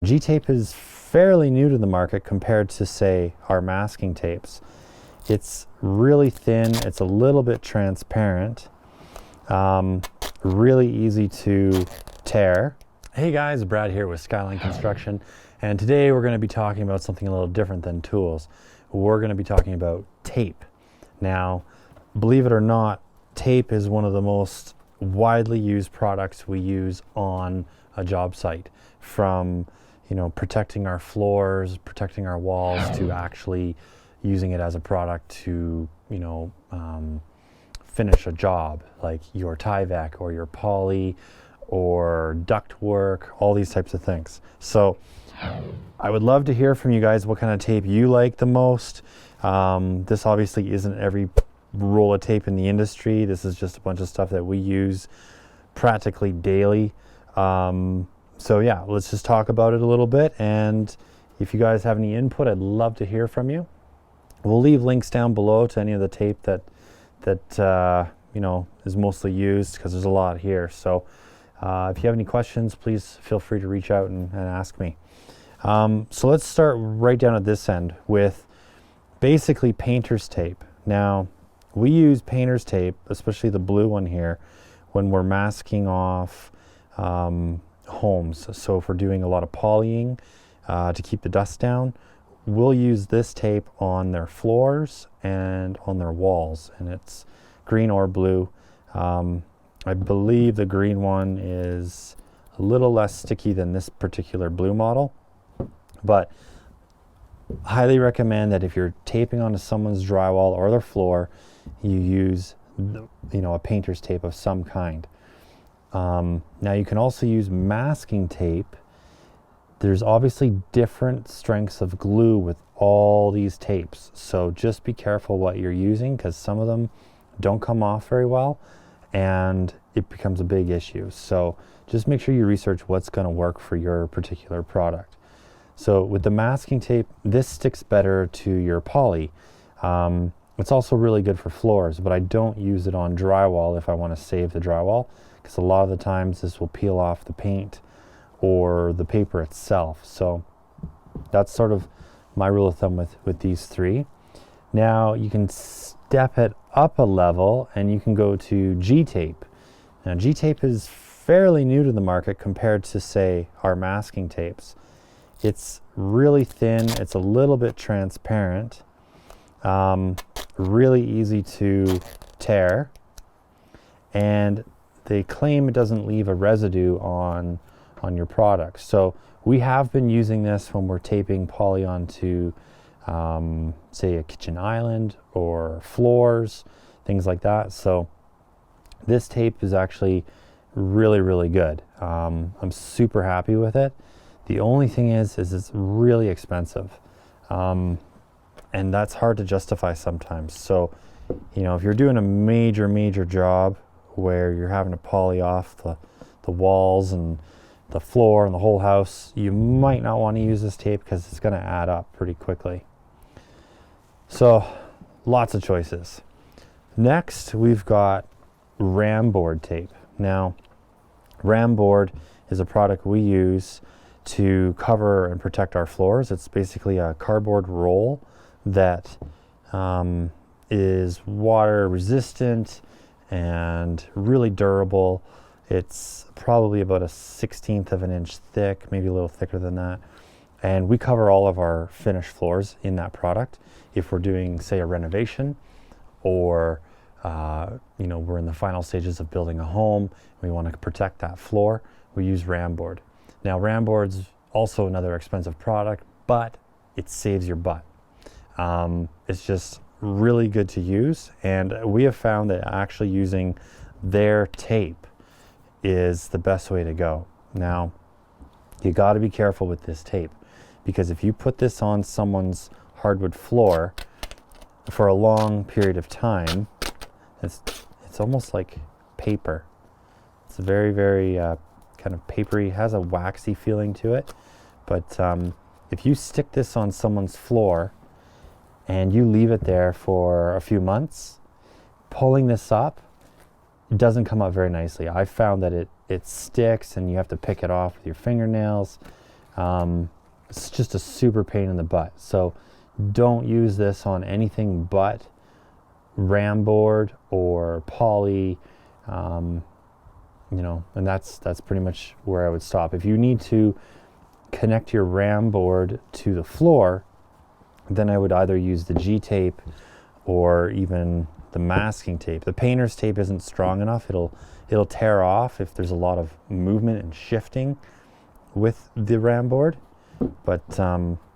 G-tape is fairly new to the market compared to, say, our masking tapes. It's really thin, it's a little bit transparent, really easy to tear. Hey guys, Brad here with Skyline Construction, and today we're going to be talking about something a little different than tools. We're going to be talking about tape. Now, believe it or not, tape is one of the most widely used products we use on a job site, from protecting our floors, protecting our walls, to actually using it as a product to finish a job, like your tyvec or your poly or duct work, all these types of things. So I would love to hear from you guys what kind of tape you like the most. This obviously isn't every roll of tape in the industry. This is just a bunch of stuff that we use practically daily. So yeah, let's just talk about it a little bit, and if you guys have any input, I'd love to hear from you. We'll leave links down below to any of the tape that is mostly used, because there's a lot here. So if you have any questions, please feel free to reach out and ask me. So let's start right down at this end with basically painter's tape. Now, we use painter's tape, especially the blue one here, when we're masking off homes. So if we're doing a lot of polying to keep the dust down, we'll use this tape on their floors and on their walls, and it's green or blue. I believe the green one is a little less sticky than this particular blue model, but highly recommend that if you're taping onto someone's drywall or their floor, you use a painter's tape of some kind. Now you can also use masking tape. There's obviously different strengths of glue with all these tapes, so just be careful what you're using, because some of them don't come off very well and it becomes a big issue. So just make sure you research what's going to work for your particular product. So with the masking tape, this sticks better to your poly. It's also really good for floors, but I don't use it on drywall if I want to save the drywall, because a lot of the times this will peel off the paint or the paper itself. So that's sort of my rule of thumb with these three. Now you can step it up a level and you can go to G-tape. Now G-tape is fairly new to the market compared to, say, our masking tapes. It's really thin, it's a little bit transparent, really easy to tear, and they claim it doesn't leave a residue on your product. So we have been using this when we're taping poly onto say a kitchen island or floors, things like that. So this tape is actually really good. I'm super happy with it. The only thing is it's really expensive, and that's hard to justify sometimes. So if you're doing a major job where you're having to poly off the walls and the floor and the whole house, you might not want to use this tape because it's going to add up pretty quickly. So lots of choices. Next, we've got Ramboard tape. Now, Ramboard is a product we use to cover and protect our floors. It's basically a cardboard roll that is water resistant and really durable. It's probably about 1/16 of an inch thick, maybe a little thicker than that. And we cover all of our finished floors in that product. If we're doing, say, a renovation, or we're in the final stages of building a home, we want to protect that floor, we use Ramboard. Now, Ramboard's also another expensive product, but it saves your butt. It's just really good to use, and we have found that actually using their tape is the best way to go. Now, you got to be careful with this tape, because if you put this on someone's hardwood floor for a long period of time, it's almost like paper. It's very kind of papery, has a waxy feeling to it. But if you stick this on someone's floor and you leave it there for a few months, pulling this up, it doesn't come up very nicely. I found that it sticks and you have to pick it off with your fingernails. It's just a super pain in the butt. So don't use this on anything but Ramboard or poly, you know, and that's pretty much where I would stop. If you need to connect your Ramboard to the floor, then I would either use the G tape or even the masking tape. The painter's tape isn't strong enough. It'll tear off if there's a lot of movement and shifting with the Ramboard. But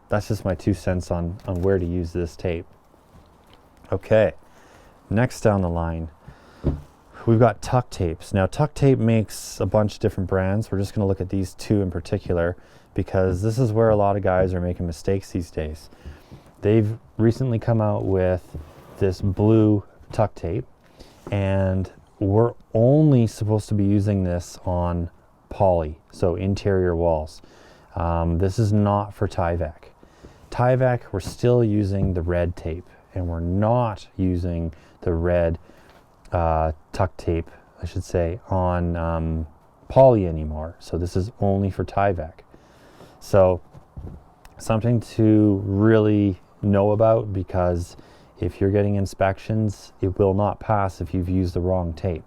that's just my 2 cents on where to use this tape. Okay, next down the line, we've got Duct Tapes. Now, Duct Tape makes a bunch of different brands. We're just going to look at these 2 in particular because this is where a lot of guys are making mistakes these days. They've recently come out with this blue Duct Tape, and we're only supposed to be using this on poly, so interior walls. This is not for tyvec. Tyvec, we're still using the red tape, and we're not using the red Duct Tape, I should say, on poly anymore. So this is only for tyvec. So something to really know about, because if you're getting inspections, it will not pass if you've used the wrong tape.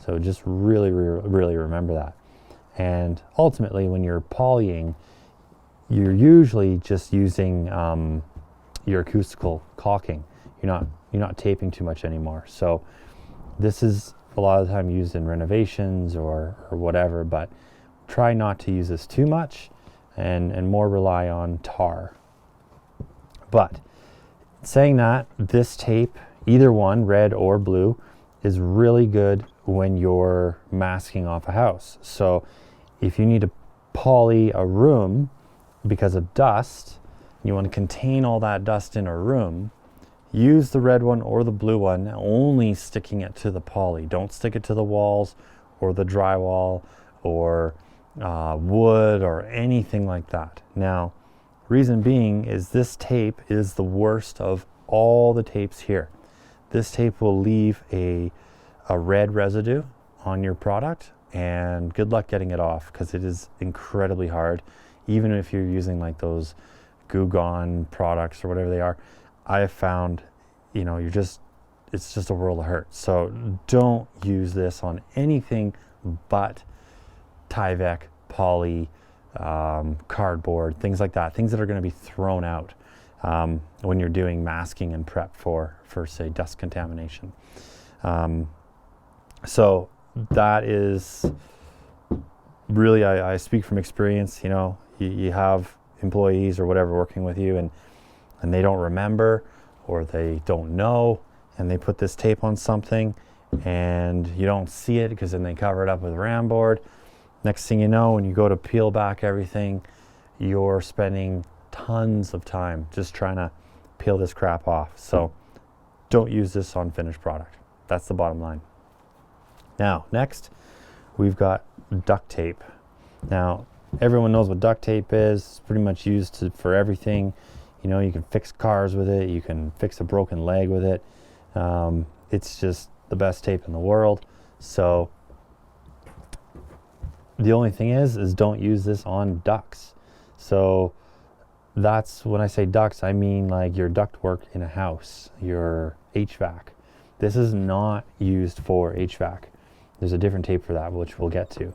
So just really remember that. And ultimately, when you're polying, you're usually just using your acoustical caulking. You're not taping too much anymore. So this is a lot of the time used in renovations or whatever, but try not to use this too much and more rely on tar. But saying that, this tape, either one, red or blue, is really good when you're masking off a house. So if you need to poly a room because of dust, you want to contain all that dust in a room, use the red one or the blue one, only sticking it to the poly. Don't stick it to the walls or the drywall or wood or anything like that. Now, reason being is this tape is the worst of all the tapes here. This tape will leave a red residue on your product, and good luck getting it off, because it is incredibly hard. Even if you're using like those Goo Gone products or whatever they are, I have found, you know, it's just a world of hurt. So don't use this on anything but tyvec, poly, cardboard, things like that, things that are going to be thrown out when you're doing masking and prep for say dust contamination. So that is really, I speak from experience. You know, you have employees or whatever working with you, and they don't remember or they don't know, and they put this tape on something and you don't see it because then they cover it up with Ramboard. Next thing you know, when you go to peel back everything, you're spending tons of time just trying to peel this crap off. So don't use this on finished product. That's the bottom line. Now, next, we've got duct tape. Now, everyone knows what duct tape is. It's pretty much used for everything. You know, you can fix cars with it. You can fix a broken leg with it. It's just the best tape in the world. So the only thing is don't use this on ducts. So that's, when I say ducts, I mean like your ductwork in a house, your HVAC. This is not used for HVAC. There's a different tape for that, which we'll get to.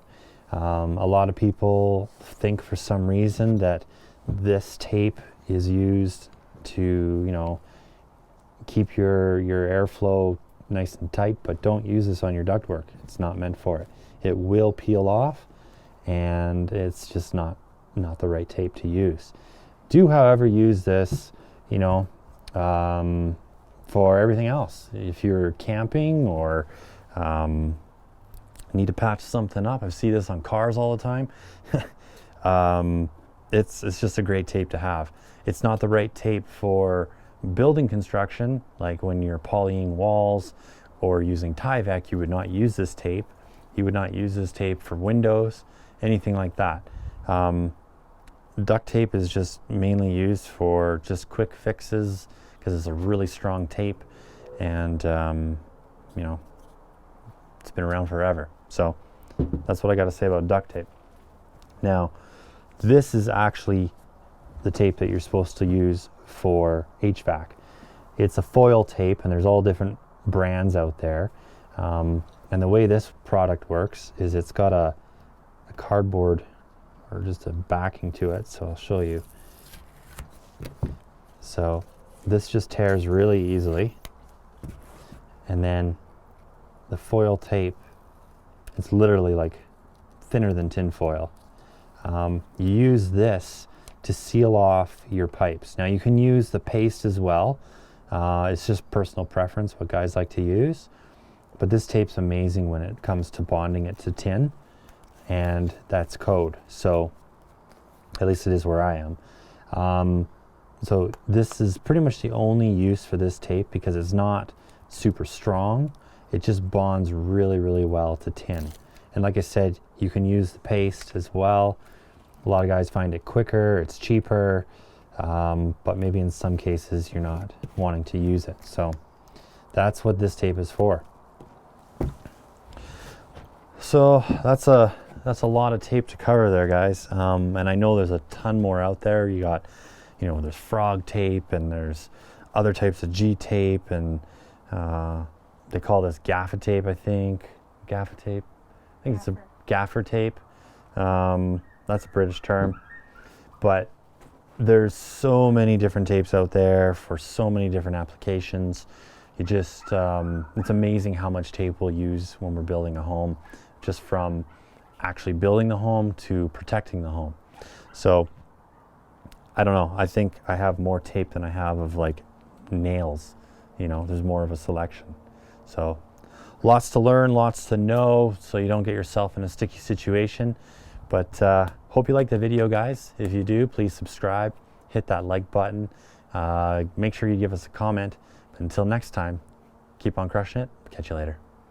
A lot of people think for some reason that this tape is used to, you know, keep your airflow nice and tight, but don't use this on your ductwork. It's not meant for it. It will peel off, and it's just not the right tape to use. Do, however, use this, you know, for everything else. If you're camping or need to patch something up, I see this on cars all the time. It's just a great tape to have. It's not the right tape for building construction, like when you're polying walls or using tyvec. You would not use this tape. You would not use this tape for windows, anything like that. Duct tape is just mainly used for just quick fixes because it's a really strong tape, and you know, it's been around forever. So that's what I got to say about duct tape. Now, This is actually the tape that you're supposed to use for HVAC. It's a foil tape, and there's all different brands out there. And the way this product works is it's got a cardboard or just a backing to it, so I'll show you. So this just tears really easily, and then the foil tape, it's literally like thinner than tin foil. You use this to seal off your pipes. Now you can use the paste as well. It's just personal preference what guys like to use, but this tape's amazing when it comes to bonding it to tin, and that's code. So at least it is where I am. So this is pretty much the only use for this tape because it's not super strong. It just bonds really, really well to tin. And like I said, you can use the paste as well. A lot of guys find it quicker, it's cheaper, but maybe in some cases you're not wanting to use it. So that's what this tape is for. So that's a lot of tape to cover there, guys. And I know there's a ton more out there. You got, you know, there's frog tape, and there's other types of G tape, and they call this gaffer tape, I think. Gaffer tape? I think it's a gaffer tape. That's a British term. But there's so many different tapes out there for so many different applications. You just, it's amazing how much tape we'll use when we're building a home, just from actually building the home to protecting the home. So I don't know, I think I have more tape than I have of like nails. You know, there's more of a selection. So lots to learn, lots to know, so you don't get yourself in a sticky situation. But hope you like the video, guys. If you do, please subscribe, hit that like button, make sure you give us a comment. Until next time, keep on crushing it. Catch you later.